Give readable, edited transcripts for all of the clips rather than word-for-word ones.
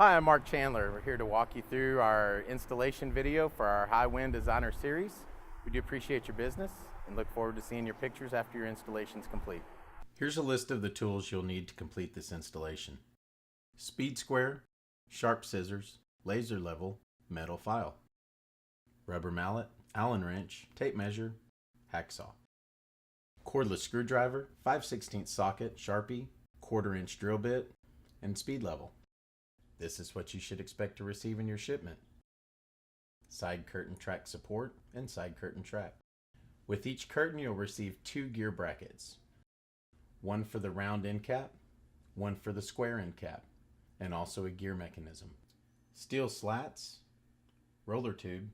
Hi, I'm Mark Chandler. We're here to walk you through our installation video for our High Wind Designer Series. We do appreciate your business and look forward to seeing your pictures after your installation is complete. Here's a list of the tools you'll need to complete this installation. Speed square, sharp scissors, laser level, metal file, rubber mallet, Allen wrench, tape measure, hacksaw, cordless screwdriver, 5/16 socket, Sharpie, 1/4 inch drill bit, and speed level. This is what you should expect to receive in your shipment. Side curtain track support and side curtain track. With each curtain you'll receive 2 gear brackets. One for the round end cap, one for the square end cap, and also a gear mechanism. Steel slats, roller tube,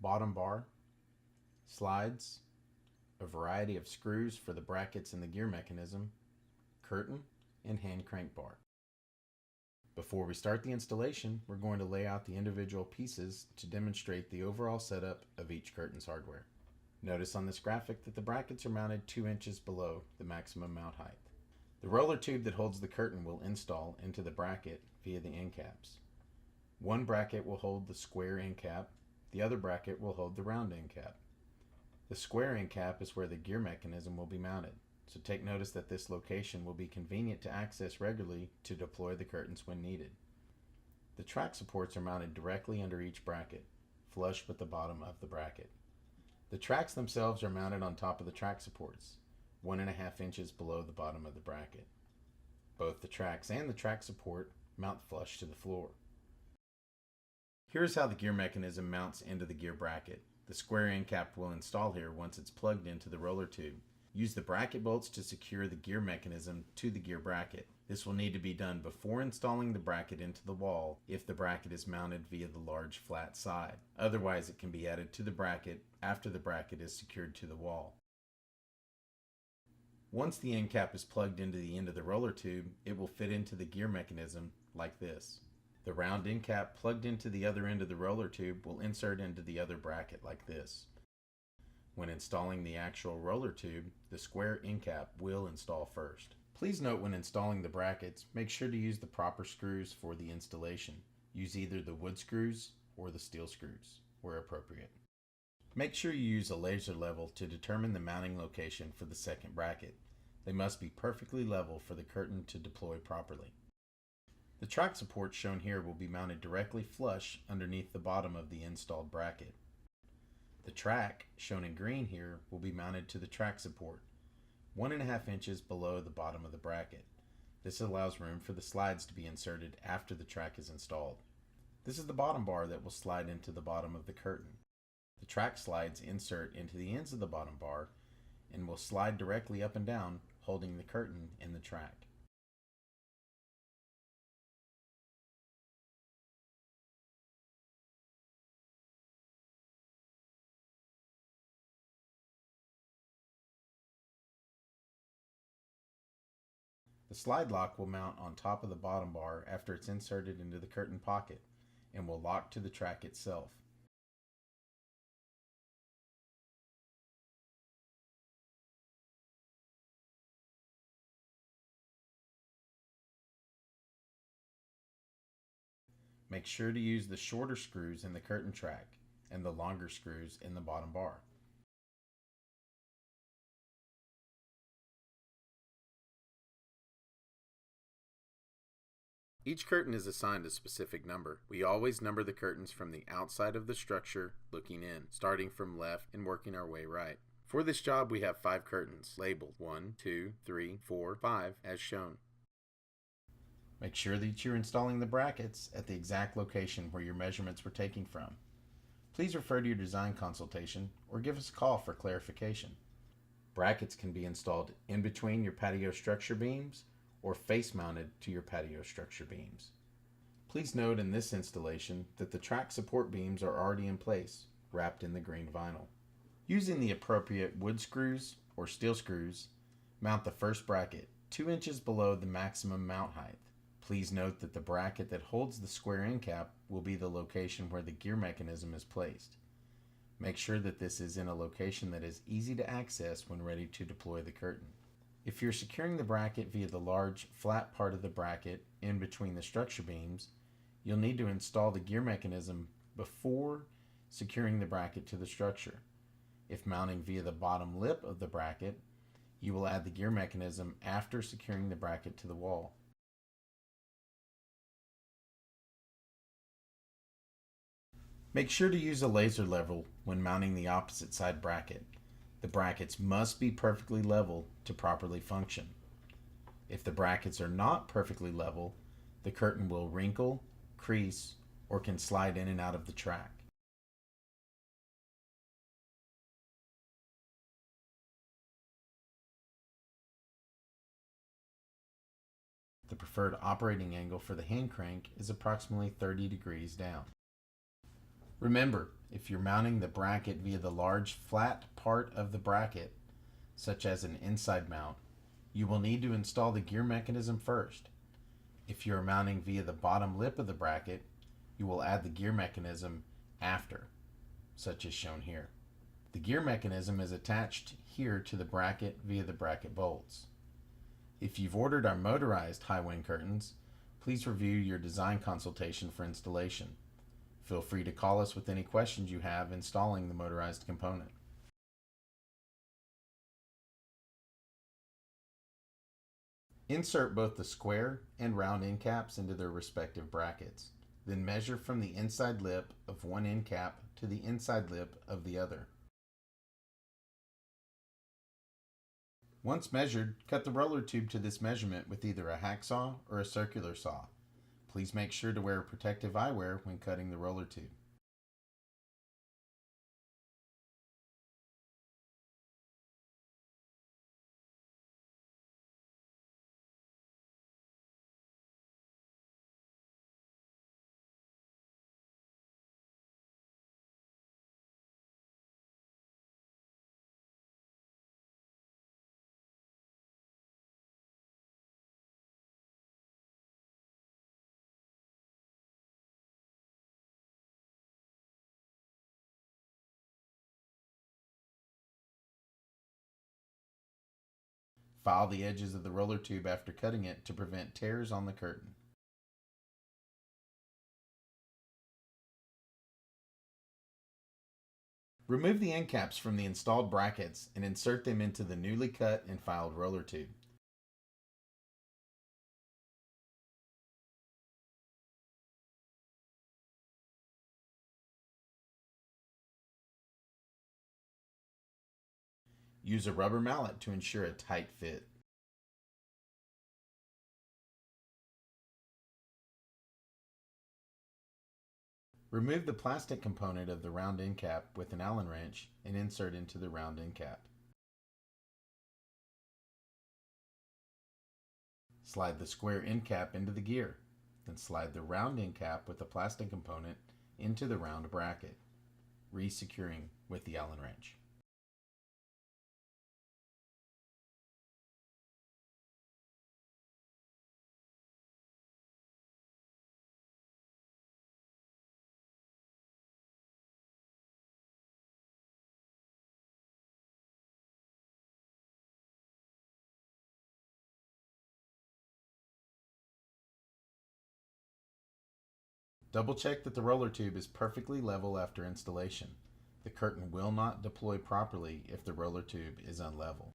bottom bar, slides, a variety of screws for the brackets and the gear mechanism, curtain, and hand crank bar. Before we start the installation, we're going to lay out the individual pieces to demonstrate the overall setup of each curtain's hardware. Notice on this graphic that the brackets are mounted 2 inches below the maximum mount height. The roller tube that holds the curtain will install into the bracket via the end caps. One bracket will hold the square end cap, the other bracket will hold the round end cap. The square end cap is where the gear mechanism will be mounted, so take notice that this location will be convenient to access regularly to deploy the curtains when needed. The track supports are mounted directly under each bracket, flush with the bottom of the bracket. The tracks themselves are mounted on top of the track supports, 1.5 inches below the bottom of the bracket. Both the tracks and the track support mount flush to the floor. Here's how the gear mechanism mounts into the gear bracket. The square end cap will install here once it's plugged into the roller tube. Use the bracket bolts to secure the gear mechanism to the gear bracket. This will need to be done before installing the bracket into the wall if the bracket is mounted via the large flat side. Otherwise, it can be added to the bracket after the bracket is secured to the wall. Once the end cap is plugged into the end of the roller tube, it will fit into the gear mechanism like this. The round end cap plugged into the other end of the roller tube will insert into the other bracket like this. When installing the actual roller tube, the square end cap will install first. Please note when installing the brackets, make sure to use the proper screws for the installation. Use either the wood screws or the steel screws, where appropriate. Make sure you use a laser level to determine the mounting location for the second bracket. They must be perfectly level for the curtain to deploy properly. The track support shown here will be mounted directly flush underneath the bottom of the installed bracket. The track, shown in green here, will be mounted to the track support, 1.5 inches below the bottom of the bracket. This allows room for the slides to be inserted after the track is installed. This is the bottom bar that will slide into the bottom of the curtain. The track slides insert into the ends of the bottom bar and will slide directly up and down, holding the curtain in the track. The slide lock will mount on top of the bottom bar after it's inserted into the curtain pocket and will lock to the track itself. Make sure to use the shorter screws in the curtain track and the longer screws in the bottom bar. Each curtain is assigned a specific number. We always number the curtains from the outside of the structure looking in, starting from left and working our way right. For this job we have 5 curtains, labeled 1, 2, 3, 4, 5 as shown. Make sure that you're installing the brackets at the exact location where your measurements were taken from. Please refer to your design consultation or give us a call for clarification. Brackets can be installed in between your patio structure beams or face mounted to your patio structure beams. Please note in this installation that the track support beams are already in place, wrapped in the green vinyl. Using the appropriate wood screws or steel screws, mount the first bracket 2 inches below the maximum mount height. Please note that the bracket that holds the square end cap will be the location where the gear mechanism is placed. Make sure that this is in a location that is easy to access when ready to deploy the curtain. If you're securing the bracket via the large flat part of the bracket in between the structure beams, You'll need to install the gear mechanism before securing the bracket to the structure. If mounting via the bottom lip of the bracket, you will add the gear mechanism after securing the bracket to the wall. Make sure to use a laser level when mounting the opposite side bracket. The brackets must be perfectly level to properly function. If the brackets are not perfectly level, the curtain will wrinkle, crease, or can slide in and out of the track. The preferred operating angle for the hand crank is approximately 30 degrees down. Remember, if you're mounting the bracket via the large flat part of the bracket, such as an inside mount, you will need to install the gear mechanism first. If you are mounting via the bottom lip of the bracket, you will add the gear mechanism after, such as shown here. The gear mechanism is attached here to the bracket via the bracket bolts. If you've ordered our motorized high wind curtains, please review your design consultation for installation. Feel free to call us with any questions you have installing the motorized component. Insert both the square and round end caps into their respective brackets. Then measure from the inside lip of one end cap to the inside lip of the other. Once measured, cut the roller tube to this measurement with either a hacksaw or a circular saw. Please make sure to wear protective eyewear when cutting the roller tube. File the edges of the roller tube after cutting it to prevent tears on the curtain. Remove the end caps from the installed brackets and insert them into the newly cut and filed roller tube. Use a rubber mallet to ensure a tight fit. Remove the plastic component of the round end cap with an Allen wrench and insert into the round end cap. Slide the square end cap into the gear, then slide the round end cap with the plastic component into the round bracket, re-securing with the Allen wrench. Double check that the roller tube is perfectly level after installation. The curtain will not deploy properly if the roller tube is unlevel.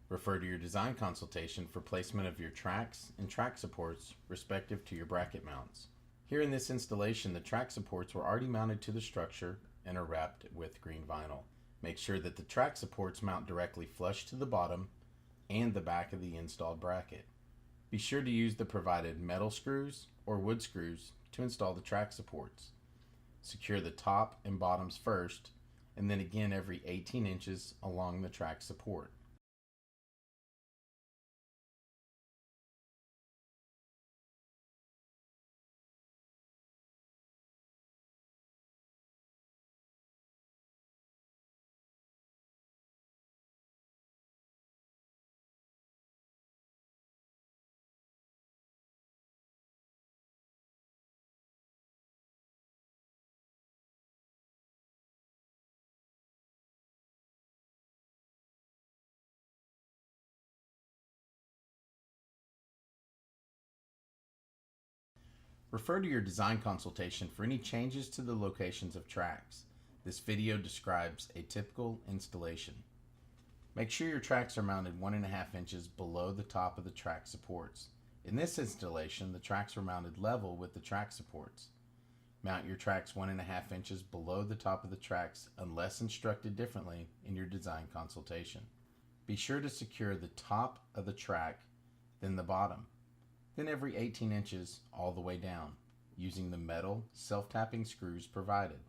Refer to your design consultation for placement of your tracks and track supports respective to your bracket mounts. Here in this installation, the track supports were already mounted to the structure and are wrapped with green vinyl. Make sure that the track supports mount directly flush to the bottom and the back of the installed bracket. Be sure to use the provided metal screws or wood screws to install the track supports. Secure the top and bottoms first, and then again every 18 inches along the track support. Refer to your design consultation for any changes to the locations of tracks. This video describes a typical installation. Make sure your tracks are mounted 1.5 inches below the top of the track supports. In this installation, the tracks were mounted level with the track supports. Mount your tracks 1.5 inches below the top of the tracks unless instructed differently in your design consultation. Be sure to secure the top of the track, then the bottom, then every 18 inches all the way down, using the metal self-tapping screws provided.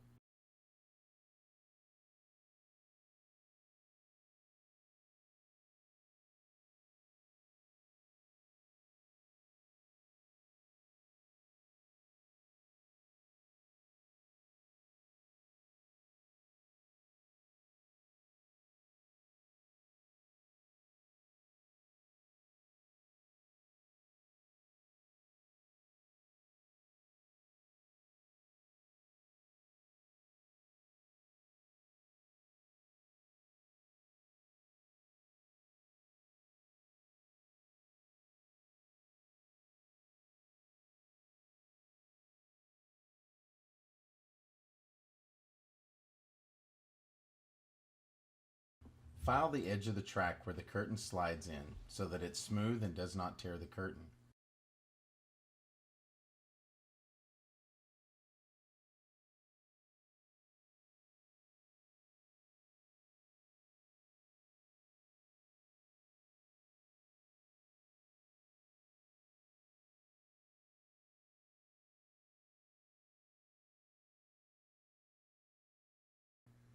File the edge of the track where the curtain slides in so that it's smooth and does not tear the curtain.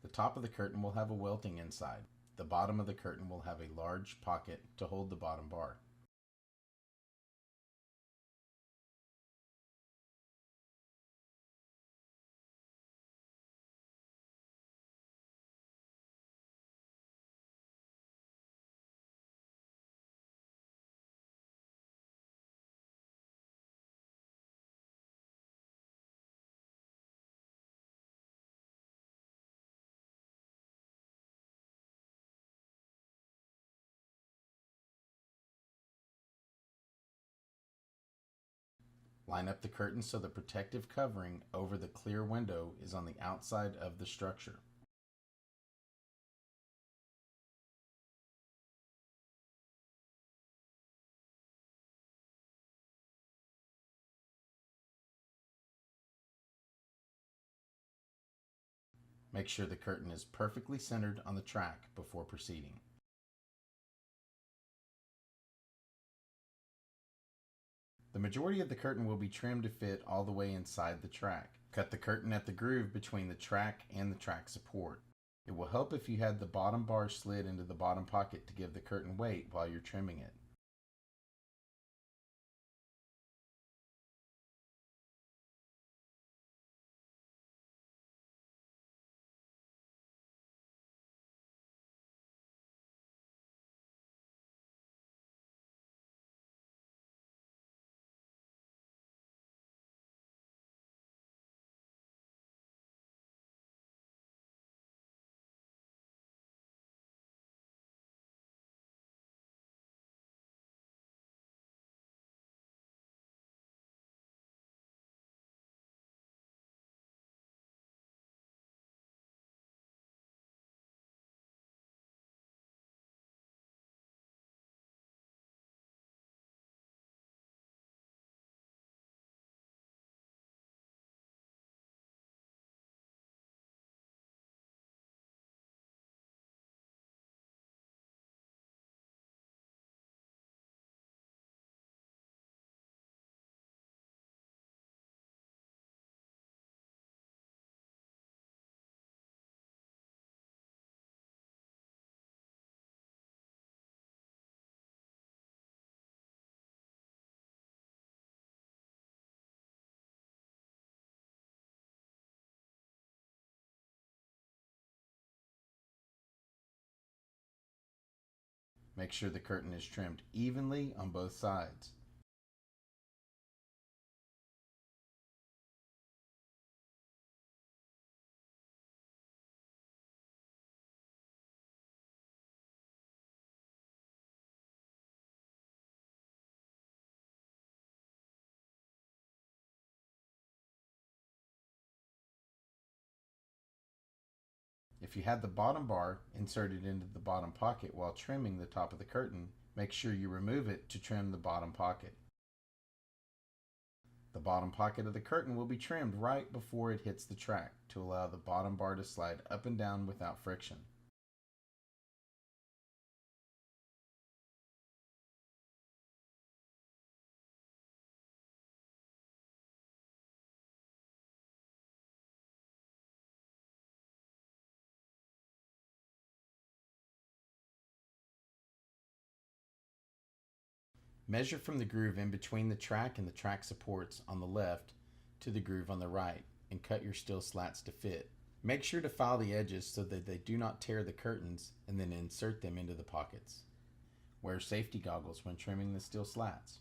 The top of the curtain will have a welting inside. The bottom of the curtain will have a large pocket to hold the bottom bar. Line up the curtain so the protective covering over the clear window is on the outside of the structure. Make sure the curtain is perfectly centered on the track before proceeding. The majority of the curtain will be trimmed to fit all the way inside the track. Cut the curtain at the groove between the track and the track support. It will help if you had the bottom bar slid into the bottom pocket to give the curtain weight while you're trimming it. Make sure the curtain is trimmed evenly on both sides. If you had the bottom bar inserted into the bottom pocket while trimming the top of the curtain, make sure you remove it to trim the bottom pocket. The bottom pocket of the curtain will be trimmed right before it hits the track to allow the bottom bar to slide up and down without friction. Measure from the groove in between the track and the track supports on the left to the groove on the right and cut your steel slats to fit. Make sure to file the edges so that they do not tear the curtains and then insert them into the pockets. Wear safety goggles when trimming the steel slats.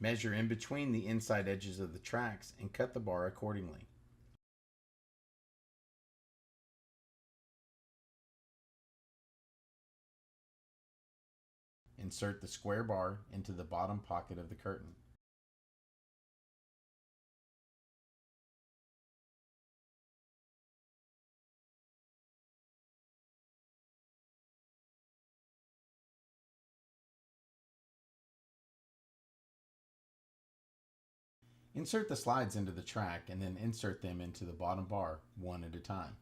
Measure in between the inside edges of the tracks and cut the bar accordingly. Insert the square bar into the bottom pocket of the curtain. Insert the slides into the track and then insert them into the bottom bar one at a time.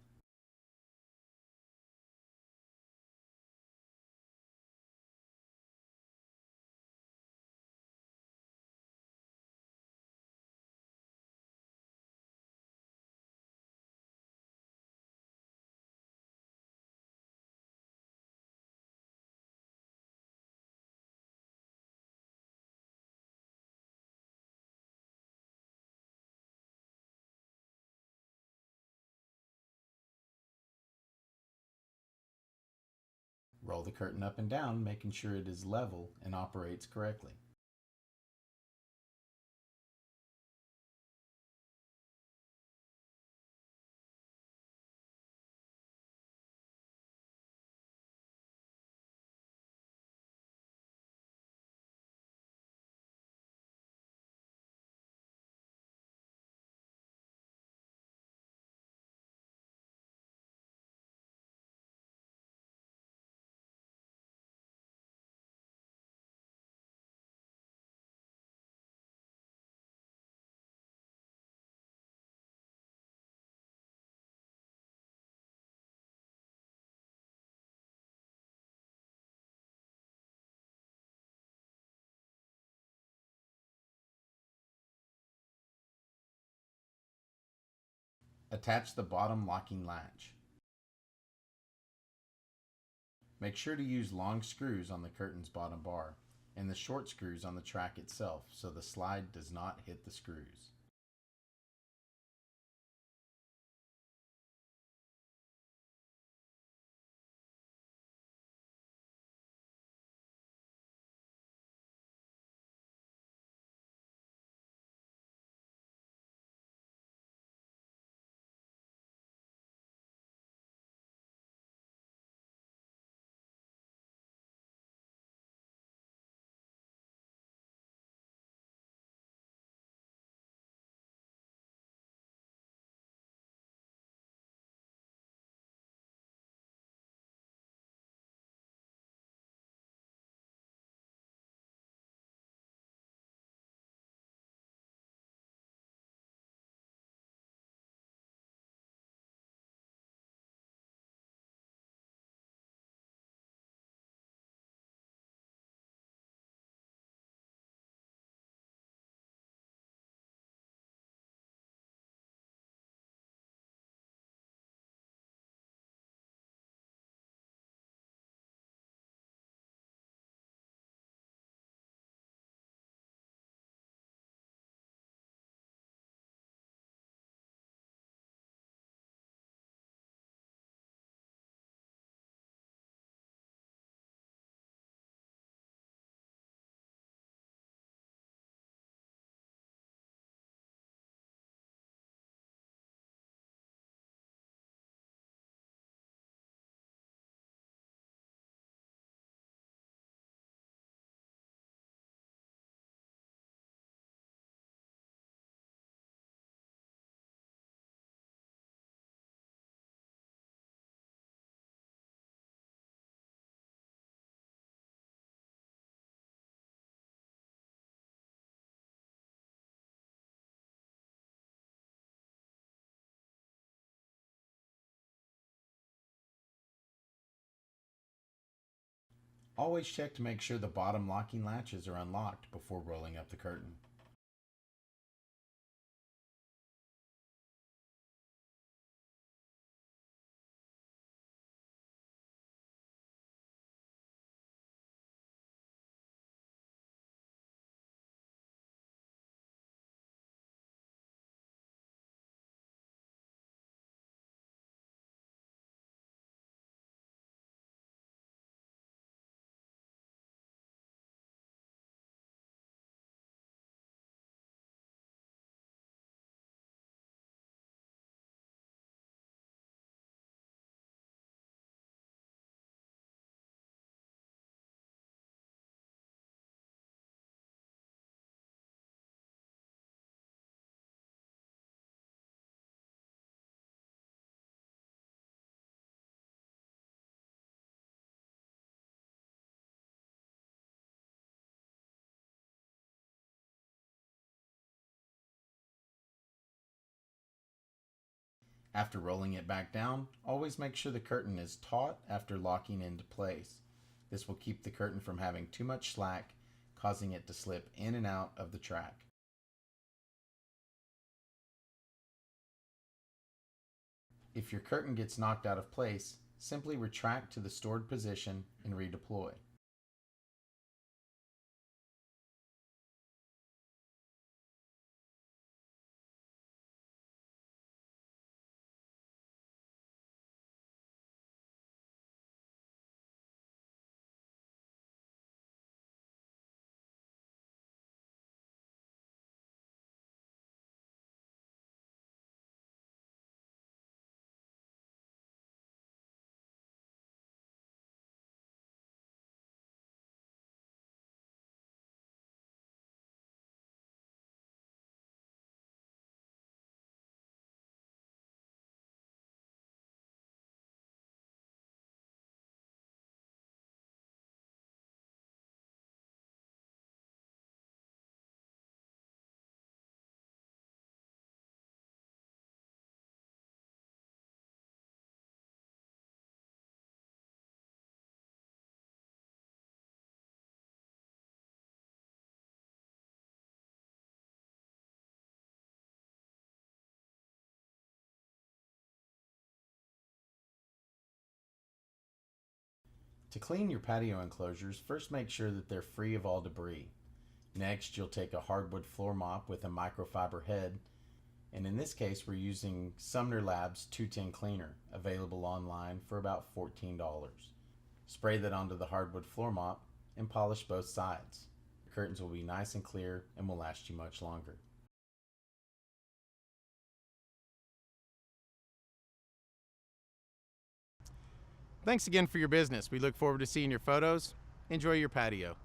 Roll the curtain up and down, making sure it is level and operates correctly. Attach the bottom locking latch. Make sure to use long screws on the curtain's bottom bar and the short screws on the track itself so the slide does not hit the screws. Always check to make sure the bottom locking latches are unlocked before rolling up the curtain. After rolling it back down, always make sure the curtain is taut after locking into place. This will keep the curtain from having too much slack, causing it to slip in and out of the track. If your curtain gets knocked out of place, simply retract to the stored position and redeploy. To clean your patio enclosures, first make sure that they're free of all debris. Next, you'll take a hardwood floor mop with a microfiber head, and in this case we're using Sumner Labs 210 cleaner, available online for about $14. Spray that onto the hardwood floor mop and polish both sides. The curtains will be nice and clear and will last you much longer. Thanks again for your business. We look forward to seeing your photos. Enjoy your patio.